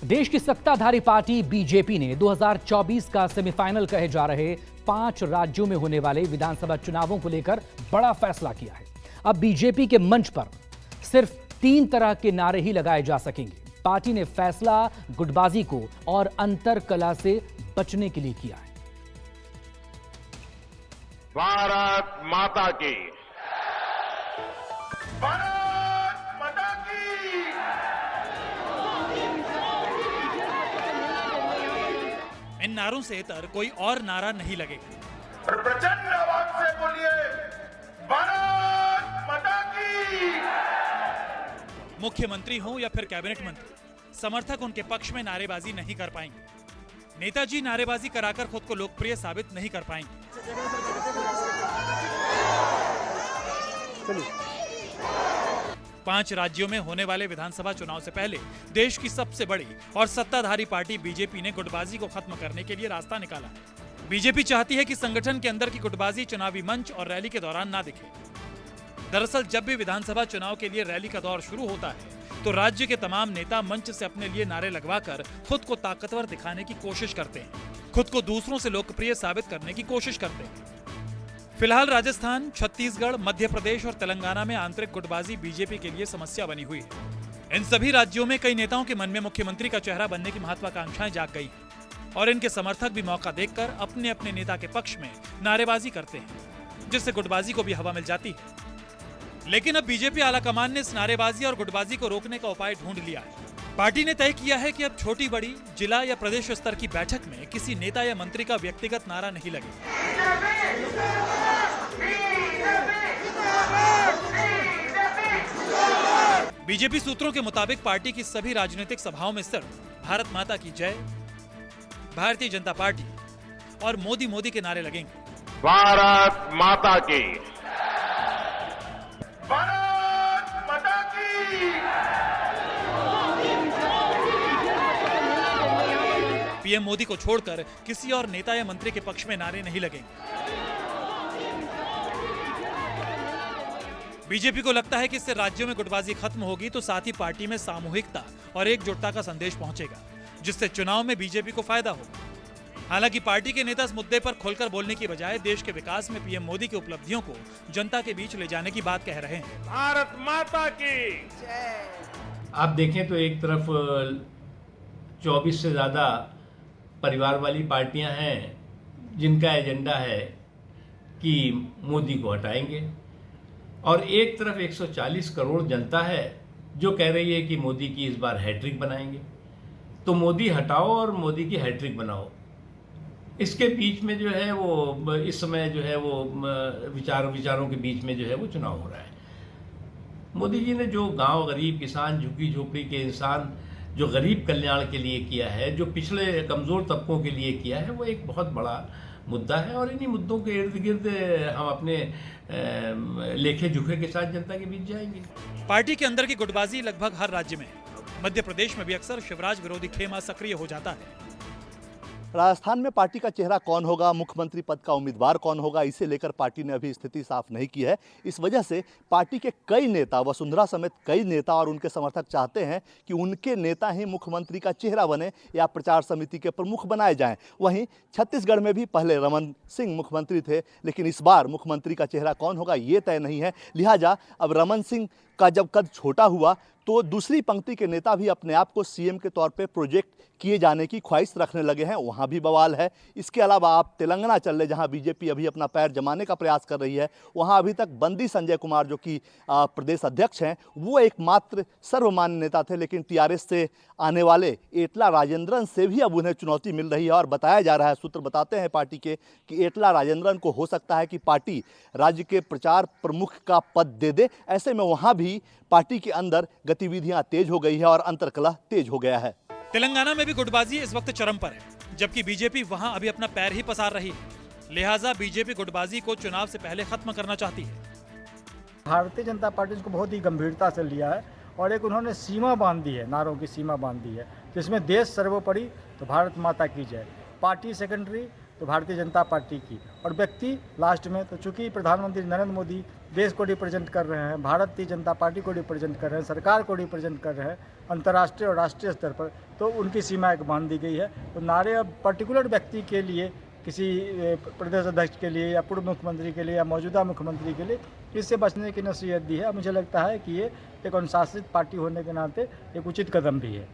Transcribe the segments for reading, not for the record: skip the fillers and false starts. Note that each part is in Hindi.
देश की सत्ताधारी पार्टी बीजेपी ने 2024 का सेमीफाइनल कहे जा रहे 5 राज्यों में होने वाले विधानसभा चुनावों को लेकर बड़ा फैसला किया है। अब बीजेपी के मंच पर सिर्फ 3 तरह के नारे ही लगाए जा सकेंगे। पार्टी ने फैसला गुटबाजी को और अंतर कला से बचने के लिए किया है। भारत माता की, भारत माता की। इन नारों से इतर कोई और नारा नहीं लगेगा। और प्रचंड आवाज से बोलिए, भारत माता की। मुख्यमंत्री हो या फिर कैबिनेट मंत्री, समर्थक उनके पक्ष में नारेबाजी नहीं कर पाएंगे। नेताजी नारेबाजी कराकर खुद को लोकप्रिय साबित नहीं कर पाएंगे। 5 राज्यों में होने वाले विधानसभा चुनाव से पहले देश की सबसे बड़ी और सत्ताधारी पार्टी बीजेपी ने गुटबाजी को खत्म करने के लिए रास्ता निकाला है। बीजेपी चाहती है कि संगठन के अंदर की गुटबाजी चुनावी मंच और रैली के दौरान ना दिखे। दरअसल जब भी विधानसभा चुनाव के लिए रैली का दौर शुरू होता है तो राज्य के तमाम नेता मंच से अपने लिए नारे लगवाकर खुद को ताकतवर दिखाने की कोशिश करते हैं, खुद को दूसरों से लोकप्रिय साबित करने की कोशिश करते हैं। फिलहाल राजस्थान, छत्तीसगढ़, मध्य प्रदेश और तेलंगाना में आंतरिक गुटबाजी बीजेपी के लिए समस्या बनी हुई है। इन सभी राज्यों में कई नेताओं के मन में मुख्यमंत्री का चेहरा बनने की महत्वाकांक्षाएं जाग गई हैं और इनके समर्थक भी मौका देखकर अपने अपने नेता के पक्ष में नारेबाजी करते हैं, जिससे गुटबाजी को भी हवा मिल जाती है। लेकिन अब बीजेपी आलाकमान ने इस नारेबाजी और गुटबाजी को रोकने का उपाय ढूंढ लिया है। पार्टी ने तय किया है कि अब छोटी बड़ी जिला या प्रदेश स्तर की बैठक में किसी नेता या मंत्री का व्यक्तिगत नारा नहीं लगेगा। बीजेपी सूत्रों के मुताबिक पार्टी की सभी राजनीतिक सभाओं में सिर्फ भारत माता की जय, भारतीय जनता पार्टी और मोदी मोदी के नारे लगेंगे। भारत माता की, भारत माता की। पीएम मोदी को छोड़कर किसी और नेता या मंत्री के पक्ष में नारे नहीं लगेंगे। बीजेपी को लगता है कि इससे राज्यों में गुटबाजी खत्म होगी तो साथ ही पार्टी में सामूहिकता और एकजुटता का संदेश पहुंचेगा, जिससे चुनाव में बीजेपी को फायदा होगा। हालांकि पार्टी के नेता इस मुद्दे पर खुलकर बोलने की बजाय देश के विकास में पीएम मोदी की उपलब्धियों को जनता के बीच ले जाने की बात कह रहे हैं। भारत माता की। आप देखें तो एक तरफ 24 से ज़्यादा परिवार वाली पार्टियां हैं जिनका एजेंडा है कि मोदी को हटाएंगे, और एक तरफ 140 करोड़ जनता है जो कह रही है कि मोदी की इस बार हैट्रिक बनाएंगे। तो मोदी हटाओ और मोदी की हैट्रिक बनाओ, इसके बीच में जो है वो इस समय जो है वो विचारों के बीच में जो है वो चुनाव हो रहा है। मोदी जी ने जो गांव, गरीब, किसान, झुग्गी झोपड़ी के इंसान, जो गरीब कल्याण के लिए किया है, जो पिछड़े कमज़ोर तबकों के लिए किया है, वो एक बहुत बड़ा मुद्दा है। और इन्हीं मुद्दों के इर्द गिर्द हम अपने लेखे झुके के साथ जनता के बीच जाएंगे। पार्टी के अंदर की गुटबाजी लगभग हर राज्य में है। मध्य प्रदेश में भी अक्सर शिवराज विरोधी खेमा सक्रिय हो जाता है। राजस्थान में पार्टी का चेहरा कौन होगा, मुख्यमंत्री पद का उम्मीदवार कौन होगा, इसे लेकर पार्टी ने अभी स्थिति साफ नहीं की है। इस वजह से पार्टी के कई नेता, वसुंधरा समेत कई नेता और उनके समर्थक चाहते हैं कि उनके नेता ही मुख्यमंत्री का चेहरा बने या प्रचार समिति के प्रमुख बनाए जाएं। वहीं छत्तीसगढ़ में भी पहले रमन सिंह मुख्यमंत्री थे, लेकिन इस बार मुख्यमंत्री का चेहरा कौन होगा ये तय नहीं है। लिहाजा अब रमन सिंह का जब कद छोटा हुआ तो दूसरी पंक्ति के नेता भी अपने आप को सीएम के तौर पे प्रोजेक्ट किए जाने की ख्वाहिश रखने लगे हैं। वहाँ भी बवाल है। इसके अलावा आप तेलंगाना चल ले, जहाँ बीजेपी अभी अपना पैर जमाने का प्रयास कर रही है, वहाँ अभी तक बंदी संजय कुमार जो कि प्रदेश अध्यक्ष हैं, वो एकमात्र सर्वमान्य नेता थे। लेकिन टीआरएस से आने वाले एटला राजेंद्रन से भी अब उन्हें चुनौती मिल रही है और बताया जा रहा है, सूत्र बताते हैं पार्टी के, कि एटला राजेंद्रन को हो सकता है कि पार्टी राज्य के प्रचार प्रमुख का पद दे दे। ऐसे में वहाँ भी पार्टी के अंदर गतिविधियां तेज हो गई है और अंतर्कलह तेज हो गया है। तेलंगाना में भी गुटबाजी इस वक्त चरम पर है, जबकि बीजेपी वहां अभी अपना पैर ही पसार रही है। लिहाजा बीजेपी गुटबाजी को चुनाव से पहले खत्म करना चाहती है। भारतीय जनता पार्टी इसको बहुत ही गंभीरता से लिया है और एक उन्होंने सीमा बांध दी है, नारों की सीमा बांध दी है, जिसमें देश सर्वोपरि तो भारत माता की जय, पार्टी सेकेंडरी तो भारतीय जनता पार्टी की, और व्यक्ति लास्ट में तो चूंकि प्रधानमंत्री नरेंद्र मोदी देश को रिप्रेजेंट कर रहे हैं, भारतीय जनता पार्टी को रिप्रेजेंट कर रहे हैं, सरकार को रिप्रेजेंट कर रहे हैं अंतर्राष्ट्रीय और राष्ट्रीय स्तर पर, तो उनकी सीमा एक बांध दी गई है। तो नारे अब पर्टिकुलर व्यक्ति के लिए, किसी प्रदेश अध्यक्ष के लिए या पूर्व मुख्यमंत्री के लिए या मौजूदा मुख्यमंत्री के लिए इससे बचने की नसीहत दी है। मुझे लगता है कि ये एक अनुशासित पार्टी होने के नाते एक उचित कदम भी है।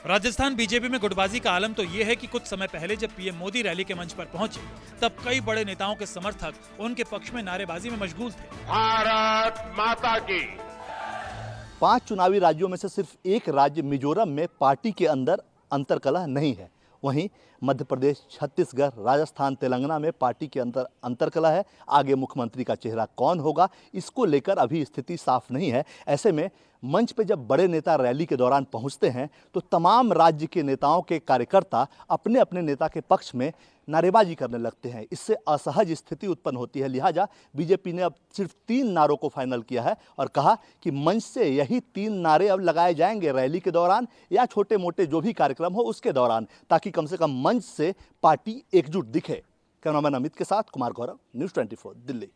राजस्थान बीजेपी में गुटबाजी का आलम तो ये है कि कुछ समय पहले जब पीएम मोदी रैली के मंच पर पहुंचे, तब कई बड़े नेताओं के समर्थक उनके पक्ष में नारेबाजी में मशगूल थे। भारत माता की। 5 चुनावी राज्यों में से सिर्फ एक राज्य मिजोरम में पार्टी के अंदर अंतर्कलह नहीं है। वहीं मध्य प्रदेश, छत्तीसगढ़, राजस्थान, तेलंगाना में पार्टी के अंदर अंतर्कलह है। आगे मुख्यमंत्री का चेहरा कौन होगा, इसको लेकर अभी स्थिति साफ नहीं है। ऐसे में मंच पे जब बड़े नेता रैली के दौरान पहुंचते हैं तो तमाम राज्य के नेताओं के कार्यकर्ता अपने अपने नेता के पक्ष में नारेबाजी करने लगते हैं। इससे असहज स्थिति उत्पन्न होती है। लिहाजा बीजेपी ने अब सिर्फ 3 नारों को फाइनल किया है और कहा कि मंच से यही 3 नारे अब लगाए जाएंगे रैली के दौरान या छोटे मोटे जो भी कार्यक्रम हो उसके दौरान, ताकि कम से कम मंच से पार्टी एकजुट दिखे। कैमरामैन अमित के साथ कुमार गौरव, न्यूज़ 24 दिल्ली।